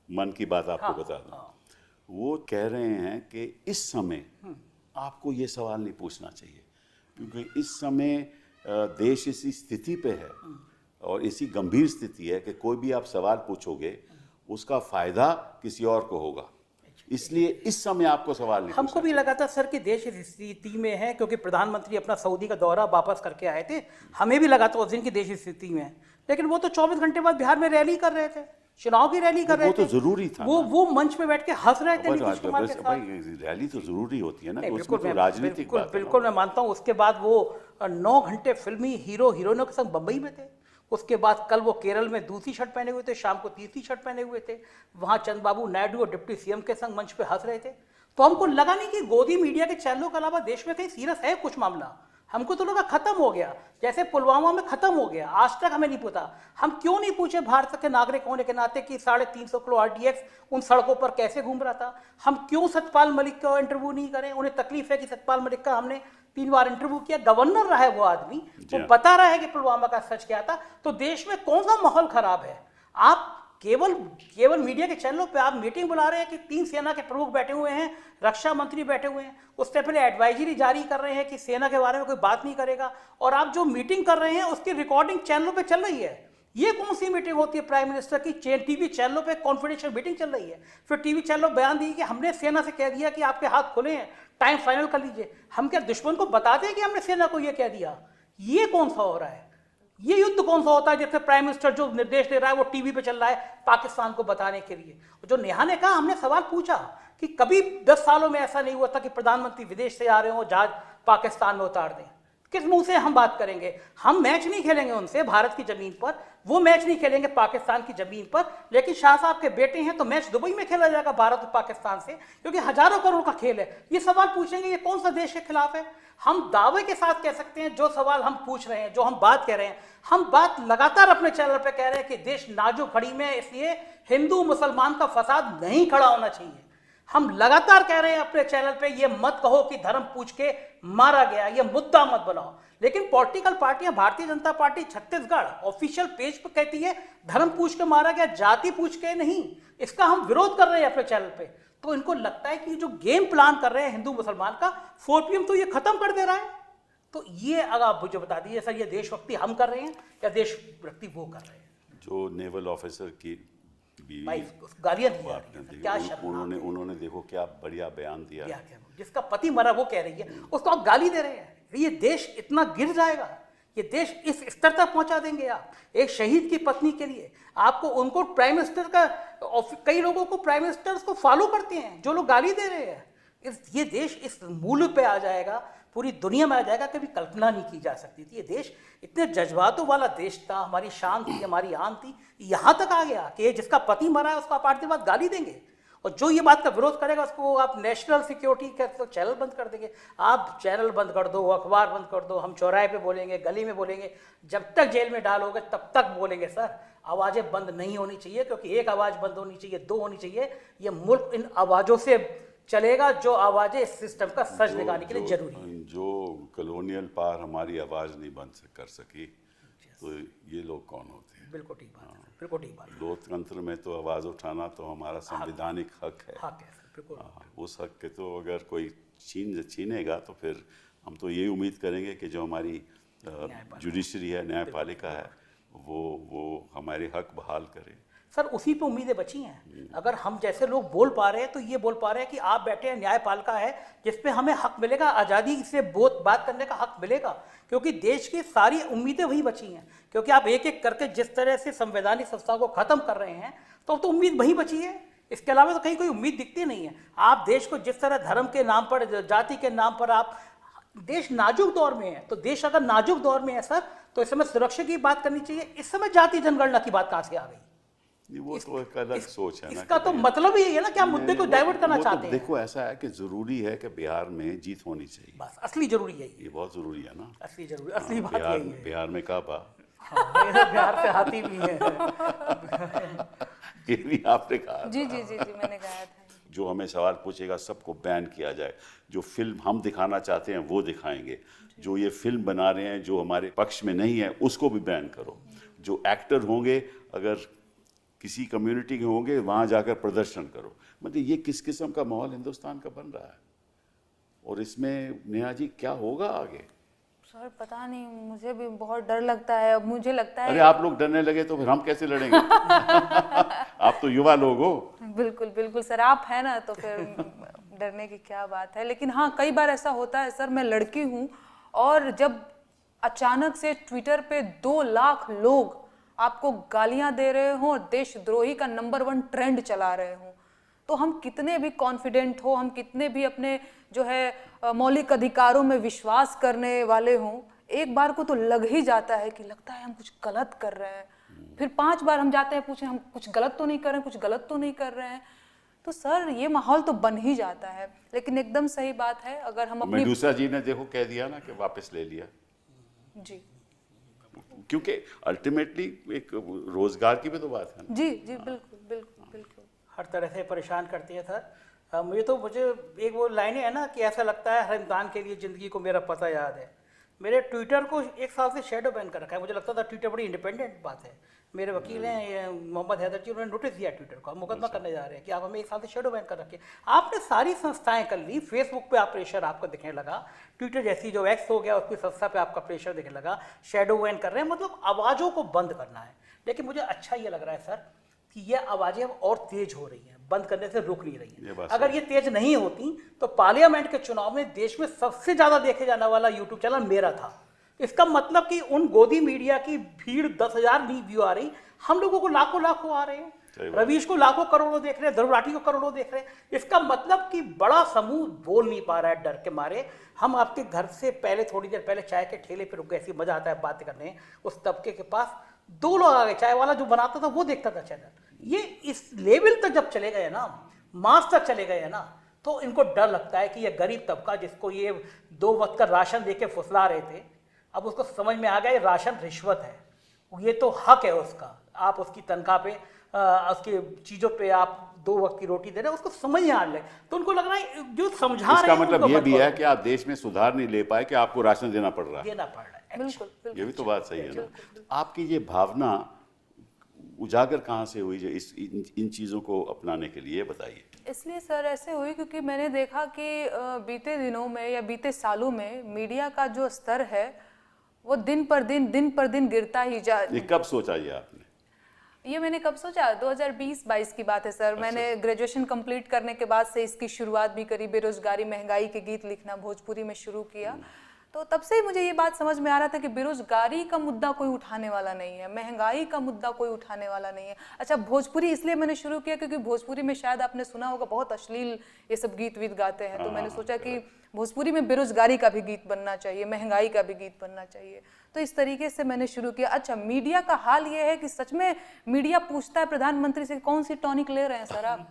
मन की बात आपको बता दूं। वो कह रहे हैं कि इस समय आपको ये सवाल नहीं पूछना चाहिए, क्योंकि इस समय देश इसी स्थिति पे है और इसी गंभीर स्थिति है कि कोई भी आप सवाल पूछोगे उसका फायदा किसी और को होगा, इसलिए इस समय आपको सवाल नहीं हमको भी लगा था सर कि देश इस स्थिति में है, क्योंकि प्रधानमंत्री अपना सऊदी का दौरा वापस करके आए थे। हमें भी लगा था उस दिन की देश इस स्थिति में है, लेकिन वो तो 24 घंटे बाद बिहार में रैली कर रहे थे, चुनाव की रैली कर रहे थे। वो तो जरूरी था, वो मंच में बैठ के हंस रहे थे नीतीश कुमार के साथ। रैली तो जरूरी होती है ना, बिल्कुल, तो राजनीतिक बात है। बिल्कुल मैं मानता हूँ। उसके बाद वो 9 घंटे फिल्मी हीरो हीरोइनों के संग बम्बई में थे। उसके बाद कल वो केरल में दूसरी शर्ट पहने हुए थे, शाम को तीसरी शर्ट पहने हुए थे, वहाँ चंद्रबाबू नायडू और डिप्टी CM के संग मंच पे हंस रहे थे। तो हमको लगा नहीं कि गोदी मीडिया के चैनलों के अलावा देश में कहीं सीरियस है कुछ मामला। हमको तो लगा खत्म हो गया, जैसे पुलवामा में खत्म हो गया। आज तक हमें नहीं पता। हम क्यों नहीं पूछे भारत के नागरिक होने के नाते कि 350 किलो RDX उन सड़कों पर कैसे घूम रहा था? हम क्यों सतपाल मलिक का इंटरव्यू नहीं करें? उन्हें तकलीफ है कि सतपाल मलिक का हमने 3 बार इंटरव्यू किया, गवर्नर रहा है वो आदमी, वो बता रहा है कि पुलवामा का सच क्या था। तो देश में कौन सा माहौल खराब है? आप केवल मीडिया के चैनलों पे आप मीटिंग बुला रहे हैं कि 3 सेना के प्रमुख बैठे हुए हैं, रक्षा मंत्री बैठे हुए हैं, उससे पहले एडवाइजरी जारी कर रहे हैं कि सेना के बारे में कोई बात नहीं करेगा, और आप जो मीटिंग कर रहे हैं उसकी रिकॉर्डिंग चैनलों पे चल रही है। ये कौन सी मीटिंग होती है प्राइम मिनिस्टर की? टीवी चैनलों पे कॉन्फिडेंशियल मीटिंग चल रही है, फिर टीवी चैनलों बयान दिए कि हमने सेना से कह दिया कि आपके हाथ खुले हैं, टाइम फाइनल कर लीजिए। हम क्या दुश्मन को बताते हैं कि हमने सेना को ये कह दिया? ये कौन सा हो रहा है? ये युद्ध कौन सा होता है जैसे प्राइम मिनिस्टर जो निर्देश दे रहा है वो टीवी पे चल रहा है पाकिस्तान को बताने के लिए? जो नेहा ने कहा, हमने सवाल पूछा कि कभी 10 सालों में ऐसा नहीं हुआ था कि प्रधानमंत्री विदेश से आ रहे हो, जहाज पाकिस्तान में उतार दें। किस मुंह से हम बात करेंगे? हम मैच नहीं खेलेंगे उनसे भारत की जमीन पर, वो मैच नहीं खेलेंगे पाकिस्तान की जमीन पर। लेकिन शाह साहब के बेटे हैं तो मैच दुबई में खेला जाएगा भारत और पाकिस्तान से, क्योंकि हजारों करोड़ का खेल है। ये सवाल पूछेंगे, ये कौन सा देश के खिलाफ है? हम दावे के साथ कह सकते हैं जो सवाल हम पूछ रहे हैं, जो हम बात कह रहे हैं, हम बात लगातार अपने चैनल पे कह रहे हैं कि देश नाजुक घड़ी में, इसलिए हिंदू मुसलमान का फसाद नहीं खड़ा होना चाहिए। हम लगातार कह रहे हैं अपने चैनल पे, ये मत कहो कि धर्म पूछ के मारा गया, ये मुद्दा मत बनाओ। लेकिन पॉलिटिकल पार्टियां, Bharatiya Janata party Chhattisgarh official page पे कहती है धर्म पूछ के मारा गया, जाति पूछ के नहीं। इसका हम विरोध कर रहे हैं अपने चैनल पे। तो इनको लगता है कि जो गेम प्लान कर रहे हैं हिंदू मुसलमान का, 4PM तो ये खत्म कर दे रहा है। तो ये अगर आप मुझे बता दीजिए सर, ये देशभक्ति हम कर रहे हैं या देशभक्ति वो कर रहे हैं? जो नेवल ऑफिसर की गालियां दी जा रही हैं, क्या उन्होंने देखो क्या बढ़िया बयान दिया, जिसका पति मरा वो कह रही है, उसको आप गाली दे रहे हैं। ये देश इतना गिर जाएगा, ये देश इस स्तर तक पहुंचा देंगे आप? एक शहीद की पत्नी के लिए आपको, उनको प्राइम मिनिस्टर का, कई लोगों को प्राइम मिनिस्टर को फॉलो करते हैं जो लोग गाली दे रहे हैं। ये देश इस मूल्य पे आ जाएगा, पूरी दुनिया में आ जाएगा, कभी कल्पना नहीं की जा सकती थी। ये देश इतने जज्बातों वाला देश था, हमारी शान थी, हमारी आन थी, यहाँ तक आ गया कि जिसका पति मरा है उसको आप 8 दिन बाद गाली देंगे, और जो ये बात का विरोध करेगा उसको आप नेशनल सिक्योरिटी का तो चैनल बंद कर देंगे। आप चैनल बंद कर दो, अखबार बंद कर दो, हम चौराहे पे बोलेंगे, गली में बोलेंगे, जब तक जेल में डालोगे तब तक बोलेंगे। सर, आवाज़ें बंद नहीं होनी चाहिए, क्योंकि एक आवाज़ बंद होनी चाहिए, 2 होनी चाहिए। ये मुल्क इन आवाज़ों से चलेगा जो आवाज़ें इस सिस्टम का सच दिखाने के लिए जरूरी है। जो कॉलोनियल पार हमारी आवाज़ नहीं बंद कर सकी, तो ये लोग कौन होते हैं? बिल्कुल ठीक बात है, बिल्कुल ठीक बात है। लोकतंत्र में तो आवाज़ उठाना तो हमारा संवैधानिक हक है। हाँ, बिल्कुल। उस हक के तो अगर कोई छीनेगा तो फिर हम तो ये उम्मीद करेंगे कि जो हमारी जुडिशरी है, न्यायपालिका है, वो हमारे हक बहाल करे। सर उसी पे उम्मीदें बची हैं। अगर हम जैसे लोग बोल पा रहे हैं तो ये बोल पा रहे हैं कि आप बैठे हैं, न्यायपालिका है जिस पे हमें हक मिलेगा, आज़ादी से बात करने का हक मिलेगा, क्योंकि देश की सारी उम्मीदें वही बची हैं। क्योंकि आप एक एक करके जिस तरह से संवैधानिक संस्थाओं को ख़त्म कर रहे हैं तो उम्मीद वही बची है, इसके अलावा तो कहीं कोई उम्मीद दिखती नहीं है। आप देश को जिस तरह धर्म के नाम पर, जाति के नाम पर, आप देश नाजुक दौर में है, तो देश अगर नाजुक दौर में है सर तो इस समय सुरक्षा की बात करनी चाहिए, इस समय जाति जनगणना की बात कहाँ से आ गई? वो तो एक अलग सोच है ना। इसका तो मतलब ही है ना कि आप मुद्दे को डाइवर्ट करना चाहते हैं। देखो ऐसा है कि जरूरी है कि बिहार में जीत होनी चाहिए, बस असली जरूरी है ये बहुत जरूरी है ना। असली जरूरी, असली बात यही है। बिहार में काबा, बिहार से हाथी भी है। ये भी आपने कहा जी जी जी जी मैंने कहा था। जो हमें सवाल पूछेगा सबको बैन किया जाए, जो फिल्म हम दिखाना चाहते हैं वो दिखाएंगे, जो ये फिल्म बना रहे हैं जो हमारे पक्ष में नहीं है उसको भी बैन करो, जो एक्टर होंगे अगर किसी कम्युनिटी के होंगे वहाँ जाकर प्रदर्शन करो। मतलब ये किस किस्म का माहौल हिंदुस्तान का बन रहा है, और इसमें नेहा जी क्या होगा आगे? सर पता नहीं, मुझे भी बहुत डर लगता है। अब मुझे लगता है अरे आप लोग डरने लगे तो फिर हम कैसे लड़ेंगे? आप तो युवा लोग हो। बिल्कुल बिल्कुल सर, आप है ना, तो फिर डरने की क्या बात है। लेकिन हाँ, कई बार ऐसा होता है सर, मैं लड़की हूँ और जब अचानक से ट्विटर पे 2 लाख लोग आपको गालियां दे रहे हों और देशद्रोही का नंबर 1 ट्रेंड चला रहे हों, तो हम कितने भी कॉन्फिडेंट हो, हम कितने भी अपने जो है मौलिक अधिकारों में विश्वास करने वाले हों, एक बार को तो लग ही जाता है कि लगता है हम कुछ गलत कर रहे हैं। फिर 5 बार हम जाते हैं पूछे हम कुछ गलत तो नहीं कर रहे हैं, कुछ गलत तो नहीं कर रहे हैं। तो सर ये माहौल तो बन ही जाता है। लेकिन एकदम सही बात है, अगर हम अपनी मेडूसा जी ने देखो कह दिया ना कि वापस ले लिया जी, क्योंकि अल्टीमेटली एक रोजगार की भी तो बात है ना। जी जी बिल्कुल बिल्कुल बिल्कुल। हर तरह से परेशान करती है सर। मुझे एक वो लाइनें है ना कि ऐसा लगता है हर इंसान के लिए ज़िंदगी को मेरा पता याद है। मेरे ट्विटर को 1 साल से शेडो बैन कर रखा है। मुझे लगता था ट्विटर बड़ी इंडिपेंडेंट बात है। मेरे वकील हैं मोहम्मद हैदर जी, उन्होंने नोटिस दिया ट्विटर को, मुकदमा करने जा रहे हैं कि आप हमें 1 साल से शेडो बैन कर रखे। आपने सारी संस्थाएं कर ली, फेसबुक पे आप प्रेशर आपको दिखने लगा, ट्विटर जैसी जो एक्स हो गया उसकी संस्था पे आपका प्रेशर दिखने लगा, शेडो बैन कर रहे हैं, मतलब आवाज़ों को बंद करना है। लेकिन मुझे अच्छा ये लग रहा है सर कि ये आवाज़ें अब और तेज हो रही हैं, बंद करने से रुक नहीं रही हैं। अगर ये तेज नहीं होती तो पार्लियामेंट के चुनाव में देश में सबसे ज़्यादा देखे जाने वाला यूट्यूब चैनल मेरा था। इसका मतलब कि उन गोदी मीडिया की भीड़ 10,000 नहीं व्यू आ रही, हम लोगों को लाखों लाखों आ रहे हैं। रवीश को लाखों करोड़ों देख रहे हैं, ध्रुव राठी को करोड़ों देख रहे हैं। इसका मतलब कि बड़ा समूह बोल नहीं पा रहा है डर के मारे। हम आपके घर से पहले, थोड़ी देर पहले चाय के ठेले पे रुक गए, ऐसी मजा आता है बातें करने, उस तबके के पास 2 लोग आ गए, चाय वाला जो बनाता था वो देखता था चैनल। ये इस लेवल तक जब चले गए ना, मास तक चले गए ना, तो इनको डर लगता है कि ये गरीब तबका जिसको ये 2 वक्त का राशन दे के फुसला रहे थे, अब उसको समझ में आ गया ये राशन रिश्वत है, ये तो हक है उसका। आप उसकी तनख्वाह पे, उसकी चीज़ों पे आप 2 वक्त की रोटी दे रहे हैं, उसको समझ नहीं आ रहा है। तो उनको लग रहा है जो समझा रहे हैं, इसका मतलब ये भी है कि आप देश में सुधार नहीं ले पाए कि आपको राशन देना पड़ रहा है। बिल्कुल ये भी तो बात सही है ना। आपकी ये भावना उजागर कहाँ से हुई जो इन चीज़ों को अपनाने के लिए, बताइए। इसलिए सर ऐसे हुई क्योंकि मैंने देखा कि बीते दिनों में या बीते सालों में मीडिया का जो स्तर है वो दिन पर दिन गिरता ही ये कब सोचा ये आपने? ये मैंने कब सोचा, 2020-22 की बात है सर। मैंने ग्रेजुएशन कंप्लीट करने के बाद से इसकी शुरुआत भी करी, बेरोजगारी महंगाई के गीत लिखना भोजपुरी में शुरू किया। तो तब से ही मुझे ये बात समझ में आ रहा था कि बेरोजगारी का मुद्दा कोई उठाने वाला नहीं है, महंगाई का मुद्दा कोई उठाने वाला नहीं है। अच्छा, भोजपुरी इसलिए मैंने शुरू किया क्योंकि भोजपुरी में शायद आपने सुना होगा बहुत अश्लील ये सब गीत वीत गाते हैं, तो मैंने सोचा कि भोजपुरी में बेरोजगारी का भी गीत बनना चाहिए, महंगाई का भी गीत बनना चाहिए। तो इस तरीके से मैंने शुरू किया। अच्छा, मीडिया का हाल ये है कि सच में मीडिया पूछता है प्रधानमंत्री से कौन सी टॉनिक ले रहे हैं सर आप,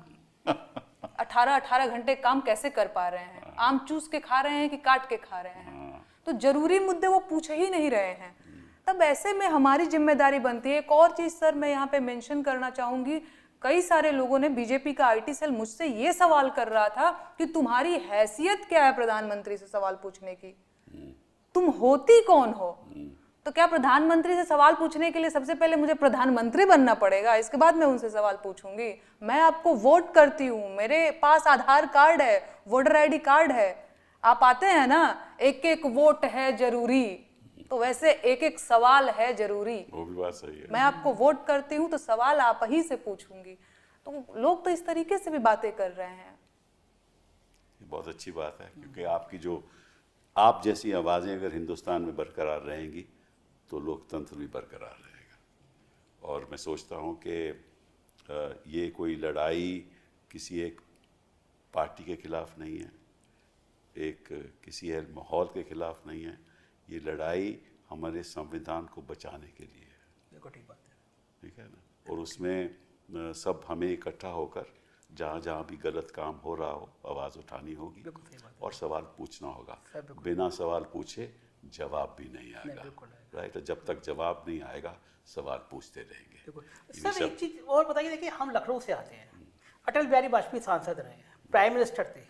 18 घंटे काम कैसे कर पा रहे हैं, आम चूस के खा रहे हैं कि काट के खा रहे हैं, तो जरूरी मुद्दे वो पूछ ही नहीं रहे हैं। तब ऐसे में हमारी जिम्मेदारी बनती है। एक और चीज सर मैं यहाँ पे मेंशन करना चाहूंगी, कई सारे लोगों ने, बीजेपी का आईटी सेल मुझसे ये सवाल कर रहा था कि तुम्हारी हैसियत क्या है प्रधानमंत्री से सवाल पूछने की, तुम होती कौन हो? तो क्या प्रधानमंत्री से सवाल पूछने के लिए सबसे पहले मुझे प्रधानमंत्री बनना पड़ेगा, इसके बाद मैं उनसे सवाल पूछूंगी? मैं आपको वोट करती हूँ, मेरे पास आधार कार्ड है, वोटर ID कार्ड है, आप आते हैं ना, एक वोट है जरूरी, तो वैसे एक एक सवाल है जरूरी। वो भी बात सही है। मैं आपको वोट करती हूँ तो सवाल आप ही से पूछूंगी। तो लोग तो इस तरीके से भी बातें कर रहे हैं। ये बहुत अच्छी बात है, क्योंकि आपकी जो आप जैसी आवाज़ें अगर हिंदुस्तान में बरकरार रहेंगी तो लोकतंत्र भी बरकरार रहेगा। और मैं सोचता हूँ कि ये कोई लड़ाई किसी एक पार्टी के खिलाफ नहीं है, एक किसी एक माहौल के खिलाफ नहीं है। ये लड़ाई हमारे संविधान को बचाने के लिए है। बिल्कुल ठीक बात है। ठीक है ना। और उसमें सब हमें इकट्ठा होकर जहाँ जहाँ भी गलत काम हो रहा हो आवाज़ उठानी होगी बिल्कुल सही बात है। और सवाल पूछना होगा। सर, बिल्कुल। बिना सवाल पूछे जवाब भी नहीं आएगा। बिल्कुल नहीं। राइट। और जब तक जवाब नहीं आएगा सवाल पूछते रहेंगे। बिल्कुल। ये सर सब- एक चीज़ और बताइए, देखिए हम लखनऊ से आते हैं, अटल बिहारी वाजपेयी सांसद रहे हैं, प्राइम मिनिस्टर थे,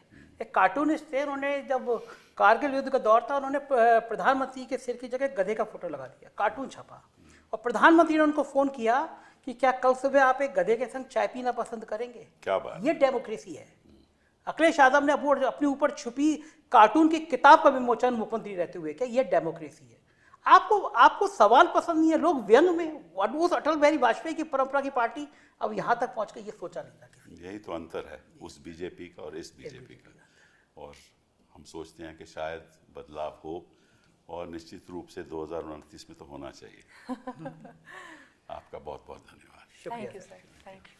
एक कार्टूनिस्ट थे। उन्होंने जब कारगिल युद्ध का दौर था, उन्होंने प्रधानमंत्री के सिर की जगह गधे का फोटो लगा दिया, कार्टून छपा, और प्रधानमंत्री ने उनको फोन किया कि क्या कल सुबह आप एक गधे के संग चाय पीना पसंद करेंगे? क्या बात। ये डेमोक्रेसी है। अखिलेश यादव ने अपने ऊपर छुपी कार्टून की किताब का विमोचन मुख्यमंत्री रहते हुए, क्या ये डेमोक्रेसी है? आपको सवाल पसंद नहीं है, लोग व्यंग में, उस अटल बिहारी वाजपेयी की परंपरा की पार्टी अब यहाँ तक पहुँच गई, ये सोचा नहीं था किसी ने। यही तो अंतर है उस बीजेपी का और इस बीजेपी का। और हम सोचते हैं कि शायद बदलाव हो, और निश्चित रूप से 2029 में तो होना चाहिए। आपका बहुत बहुत धन्यवाद। शुक्रिया thank you sir. Sir, thank you.